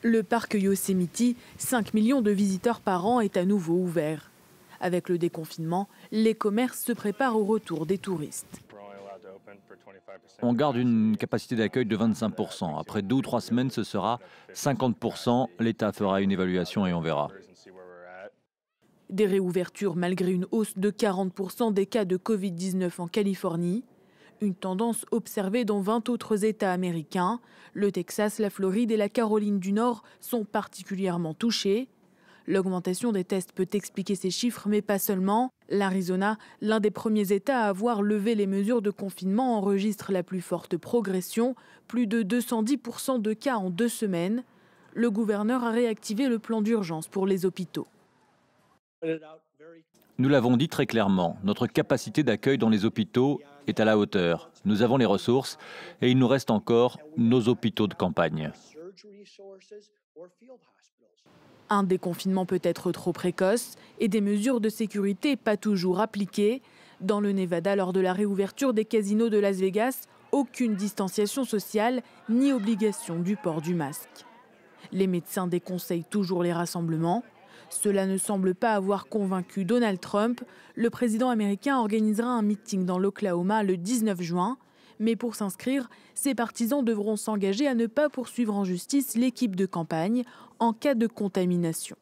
Le parc Yosemite, 5 millions de visiteurs par an, est à nouveau ouvert. Avec le déconfinement, les commerces se préparent au retour des touristes. On garde une capacité d'accueil de 25%. Après 2 ou 3 semaines, ce sera 50%. L'État fera une évaluation et on verra. Des réouvertures malgré une hausse de 40% des cas de Covid-19 en Californie. Une tendance observée dans 20 autres États américains. Le Texas, la Floride et la Caroline du Nord sont particulièrement touchés. L'augmentation des tests peut expliquer ces chiffres, mais pas seulement. L'Arizona, l'un des premiers États à avoir levé les mesures de confinement, enregistre la plus forte progression, plus de 210% de cas en 2 semaines. Le gouverneur a réactivé le plan d'urgence pour les hôpitaux. Nous l'avons dit très clairement, notre capacité d'accueil dans les hôpitaux est à la hauteur. Nous avons les ressources et il nous reste encore nos hôpitaux de campagne. Un déconfinement peut être trop précoce et des mesures de sécurité pas toujours appliquées. Dans le Nevada, lors de la réouverture des casinos de Las Vegas, aucune distanciation sociale ni obligation du port du masque. Les médecins déconseillent toujours les rassemblements. Cela ne semble pas avoir convaincu Donald Trump. Le président américain organisera un meeting dans l'Oklahoma le 19 juin. Mais pour s'inscrire, ses partisans devront s'engager à ne pas poursuivre en justice l'équipe de campagne en cas de contamination.